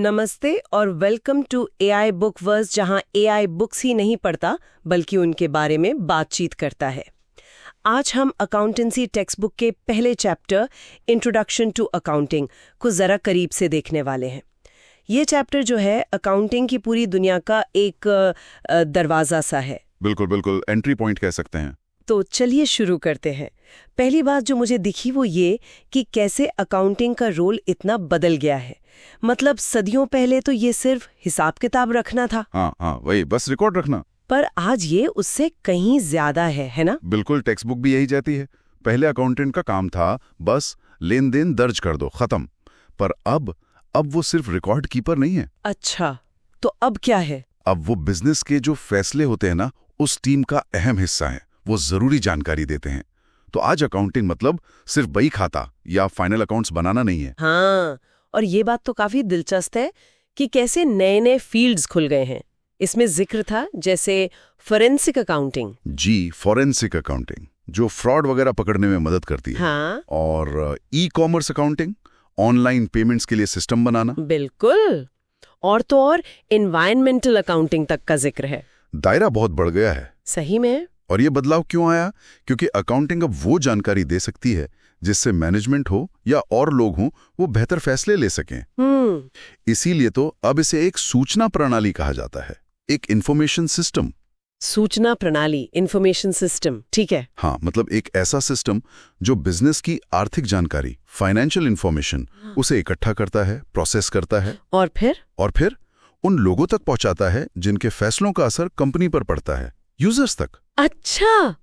नमस्ते और welcome to AI बुकवर्स, जहां एआई बुक्स ही नहीं पढ़ता बल्कि उनके बारे में बातचीत करता है। आज हम अकाउंटेंसी टेक्स्ट बुक के पहले चैप्टर इंट्रोडक्शन टू अकाउंटिंग को ज़रा करीब से देखने वाले हैं। ये चैप्टर जो है अकाउंटिंग की पूरी दुनिया का एक दरवाज़ा सा है। बिल्कुल बिल्कुल, एंट्री पॉइंट कह सकते हैं। तो चलिए शुरू करते हैं। पहली बात जो मुझे दिखी वो ये कि कैसे अकाउंटिंग का रोल इतना बदल गया है। मतलब सदियों पहले तो ये सिर्फ हिसाब किताब रखना था। हाँ, वही बस रिकॉर्ड रखना। पर आज ये उससे कहीं ज्यादा है ना? बिल्कुल, टेक्स्ट बुक भी यही जाती है। पहले अकाउंटेंट का काम था बस लेन देन दर्ज कर दो, खत्म। पर अब वो सिर्फ रिकॉर्ड कीपर नहीं है। अच्छा, तो अब क्या है? अब वो बिजनेस के जो फैसले होते हैं ना, उस टीम का अहम हिस्सा है। वो जरूरी जानकारी देते हैं। तो आज अकाउंटिंग मतलब सिर्फ बही खाता या फाइनल अकाउंट्स बनाना नहीं है। हाँ, और ये बात तो काफी दिलचस्प है कि कैसे नए नए फील्ड्स खुल गए हैं। इसमें जिक्र था जैसे फोरेंसिक अकाउंटिंग। जी, फोरेंसिक अकाउंटिंग जो फ्रॉड वगैरह पकड़ने में मदद करती है। हाँ, और e commerce accounting, online payments के लिए सिस्टम बनाना। बिल्कुल। और तो और एनवायरमेंटल अकाउंटिंग तक का जिक्र है। दायरा बहुत बढ़ गया है। सही में। और ये बदलाव क्यों आया? क्योंकि अकाउंटिंग अब वो जानकारी दे सकती है जिससे मैनेजमेंट हो या और लोग हों वो बेहतर फैसले ले सकें। इसीलिए तो अब इसे एक सूचना प्रणाली कहा जाता है, एक इंफॉर्मेशन सिस्टम। सूचना प्रणाली, इंफॉर्मेशन सिस्टम, ठीक है। हाँ, मतलब एक ऐसा सिस्टम जो बिजनेस की आर्थिक जानकारी, फाइनेंशियल इंफॉर्मेशन उसे इकट्ठा करता है, प्रोसेस करता है और फिर उन लोगों तक पहुंचाता है जिनके फैसलों का असर कंपनी पर पड़ता है, यूजर्स तक। अच्छा,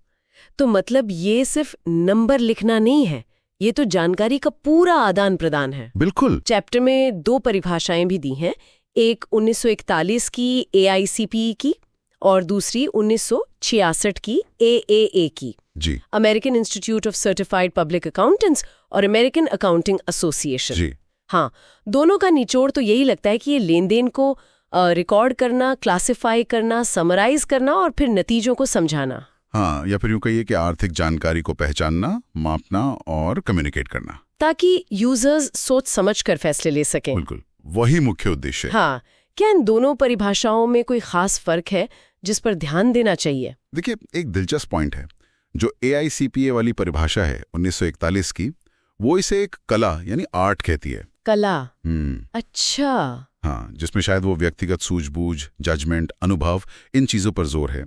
तो मतलब ये सिर्फ नंबर लिखना नहीं है, ये तो जानकारी का पूरा आदान प्रदान है। बिल्कुल। चैप्टर में 2 परिभाषाएं भी दी हैं, एक 1941 की AICPE की और दूसरी 1966 की AAA की, जी, American Institute of Certified Public Accountants और अमेरिकन अकाउंटिंग एसोसिएशन। जी, हाँ, दोनों का निचोड़ तो यही लगता है कि ये लेन देन को रिकॉर्ड करना, क्लासिफाई करना, समराइज करना और फिर नतीजों को समझाना। हाँ, या फिर यूं कहिए कि आर्थिक जानकारी को पहचानना, मापना और कम्युनिकेट करना, ताकि यूजर्स सोच समझ कर फैसले ले सकें। बिल्कुल वही मुख्य उद्देश्य है। हाँ, क्या इन दोनों परिभाषाओं में कोई खास फर्क है जिस पर ध्यान देना चाहिए? देखिए, एक दिलचस्प पॉइंट है। जो AICPA वाली परिभाषा है 1941 की, वो इसे एक कला यानी आर्ट कहती है। कला। अच्छा। हाँ, जिसमें शायद वो व्यक्तिगत सूझबूझ, जजमेंट, अनुभव, इन चीजों पर जोर है।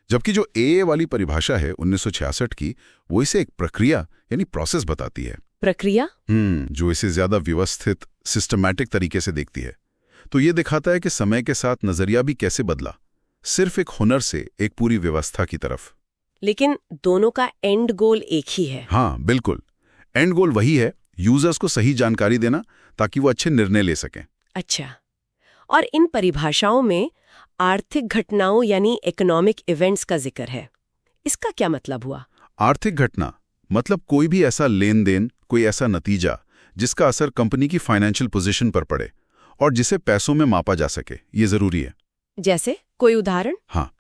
जबकि जो AA वाली परिभाषा है 1966 की, वो इसे एक प्रक्रिया यानी प्रोसेस बताती है। प्रक्रिया? जो इसे ज्यादा व्यवस्थित, सिस्टमैटिक तरीके से देखती है। तो ये दिखाता है कि समय के साथ नजरिया भी कैसे बदला, सिर्फ एक हुनर से एक पूरी व्यवस्था की तरफ। लेकिन दोनों का एंड गोल एक ही है। हाँ, बिल्कुल। एंड गोल वही है, यूजर्स को सही जानकारी देना ताकि वो अच्छे निर्णय ले सकें। अच्छा, और इन परिभाषाओं में आर्थिक घटनाओं यानी इकोनॉमिक इवेंट्स का जिक्र है। इसका क्या मतलब हुआ? आर्थिक घटना मतलब कोई भी ऐसा लेन देन, कोई ऐसा नतीजा जिसका असर कंपनी की फाइनेंशियल पोजीशन पर पड़े और जिसे पैसों में मापा जा सके, ये जरूरी है। जैसे कोई उदाहरण? हाँ,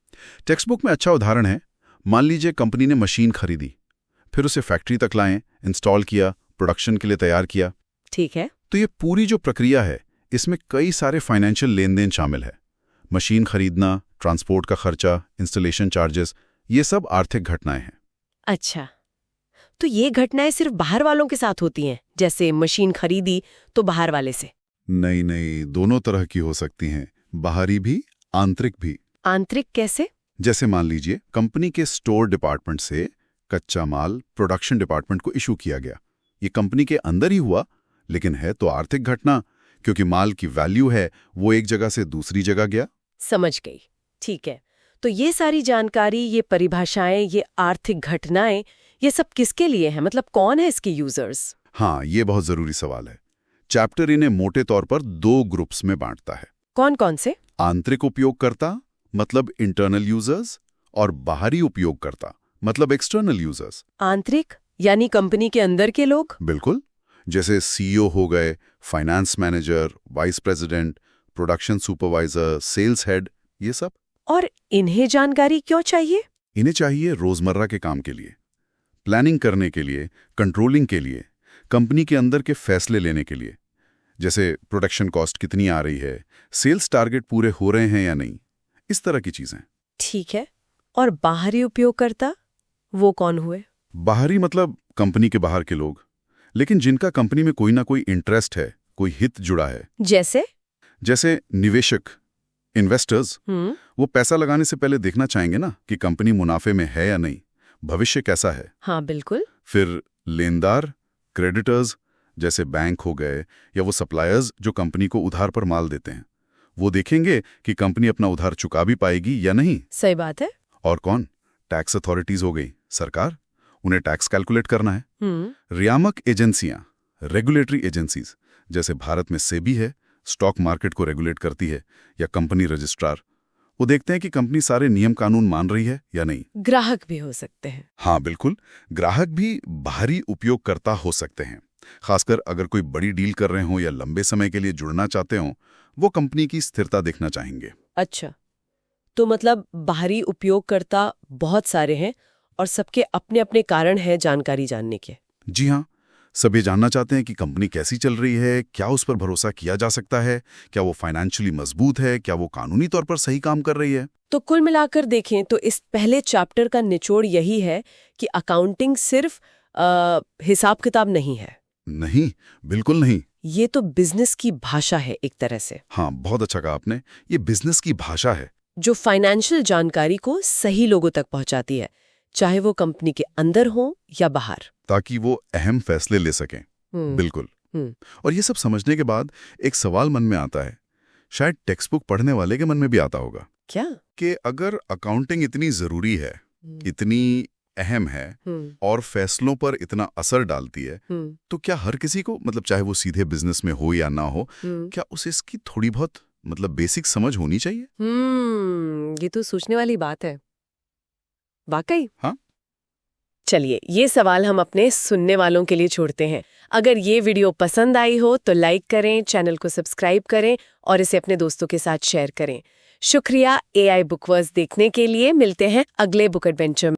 टेक्स्ट बुक में अच्छा उदाहरण है। मान लीजिए कंपनी ने मशीन खरीदी, फिर उसे फैक्ट्री तक लाएं, इंस्टॉल किया, प्रोडक्शन के लिए तैयार किया। ठीक है। तो ये पूरी जो प्रक्रिया है, इसमें कई सारे फाइनेंशियल लेन देन शामिल है। मशीन खरीदना, ट्रांसपोर्ट का खर्चा, इंस्टॉलेशन चार्जेस, ये सब आर्थिक घटनाएं हैं। अच्छा, तो ये घटनाएं सिर्फ बाहर वालों के साथ होती हैं, जैसे मशीन खरीदी तो बाहर वाले से? नहीं, दोनों तरह की हो सकती हैं, बाहरी भी, आंतरिक भी। आंतरिक कैसे? जैसे मान लीजिए कंपनी के स्टोर डिपार्टमेंट से कच्चा माल प्रोडक्शन डिपार्टमेंट को इशू किया गया। ये कंपनी के अंदर ही हुआ, लेकिन है तो आर्थिक घटना, क्योंकि माल की वैल्यू है वो एक जगह से दूसरी जगह गया। समझ गई। ठीक है, तो ये सारी जानकारी, ये परिभाषाएं, ये आर्थिक घटनाएं, ये सब किसके लिए हैं? मतलब कौन है इसके यूजर्स? हाँ, ये बहुत जरूरी सवाल है। चैप्टर इन्हें मोटे तौर पर 2 ग्रुप्स में बांटता है। कौन कौन से? आंतरिक उपयोगकर्ता मतलब इंटरनल यूजर्स, और बाहरी उपयोगकर्ता मतलब एक्सटर्नल यूजर्स। आंतरिक यानी कंपनी के अंदर के लोग? बिल्कुल, जैसे CEO हो गए, finance manager, vice president, production supervisor, sales head, ये सब। और इन्हें जानकारी क्यों चाहिए? इन्हें चाहिए रोजमर्रा के काम के लिए। प्लानिंग करने के लिए, कंट्रोलिंग के लिए, कंपनी के अंदर के फैसले लेने के लिए, जैसे प्रोडक्शन कॉस्ट कितनी आ रही है, सेल्स टारगेट पूरे हो रहे हैं या नहीं, इस तरह की चीजें। ठीक है। और बाहरी उपयोगकर्ता, वो कौन हुए? बाहरी मतलब कंपनी के बाहर के लोग, लेकिन जिनका कंपनी में कोई ना कोई इंटरेस्ट है, कोई हित जुड़ा है। जैसे निवेशक, इन्वेस्टर्स। वो पैसा लगाने से पहले देखना चाहेंगे ना कि कंपनी मुनाफे में है या नहीं, भविष्य कैसा है। हाँ बिल्कुल। फिर लेनदार, क्रेडिटर्स, जैसे बैंक हो गए, या वो सप्लायर्स जो कंपनी को उधार पर माल देते हैं, वो देखेंगे कि कंपनी अपना उधार चुका भी पाएगी या नहीं। सही बात है। और कौन? टैक्स अथॉरिटीज हो गई, सरकार, उन्हें टैक्स कैलकुलेट करना है। नियामक एजेंसियां, रेगुलेटरी एजेंसीज, जैसे भारत में सेबी है, स्टॉक मार्केट को रेगुलेट करती है, या कंपनी रजिस्ट्रार, वो देखते हैं कि कंपनी सारे नियम कानून मान रही है या नहीं। ग्राहक भी हो सकते हैं। हाँ बिल्कुल, ग्राहक भी बाहरी उपयोगकर्ता हो सकते हैं, खासकर अगर कोई बड़ी डील कर रहे हो या लंबे समय के लिए जुड़ना चाहते हो, वो कंपनी की स्थिरता देखना चाहेंगे। अच्छा, तो मतलब बाहरी उपयोगकर्ता बहुत सारे हैं और सबके अपने अपने कारण हैं जानकारी जानने के। जी हाँ, सभी जानना चाहते हैं कि कंपनी कैसी चल रही है, क्या उस पर भरोसा किया जा सकता है, क्या वो फाइनेंशियली मजबूत है, क्या वो कानूनी तौर पर सही काम कर रही है। तो कुल मिलाकर देखें तो इस पहले चैप्टर का निचोड़ यही है कि अकाउंटिंग सिर्फ हिसाब किताब नहीं है। नहीं, बिल्कुल नहीं। ये तो बिजनेस की भाषा है एक तरह से। हाँ, बहुत अच्छा कहा आपने, ये बिजनेस की भाषा है जो फाइनेंशियल जानकारी को सही लोगों तक पहुंचाती है, चाहे वो कंपनी के अंदर हो या बाहर, ताकि वो अहम फैसले ले सकें। बिल्कुल। और ये सब समझने के बाद एक सवाल मन में आता है, शायद टेक्स्ट बुक पढ़ने वाले के मन में भी आता होगा। क्या? कि अगर अकाउंटिंग इतनी जरूरी है, इतनी अहम है और फैसलों पर इतना असर डालती है, तो क्या हर किसी को, मतलब चाहे वो सीधे बिजनेस में हो या ना हो, क्या उसे इसकी थोड़ी बहुत मतलब बेसिक समझ होनी चाहिए? ये तो सोचने वाली बात है वाकई। हाँ, चलिए, ये सवाल हम अपने सुनने वालों के लिए छोड़ते हैं। अगर ये वीडियो पसंद आई हो तो लाइक करें, चैनल को सब्सक्राइब करें और इसे अपने दोस्तों के साथ शेयर करें। शुक्रिया। AI बुकवर्स देखने के लिए। मिलते हैं अगले बुक एडवेंचर में।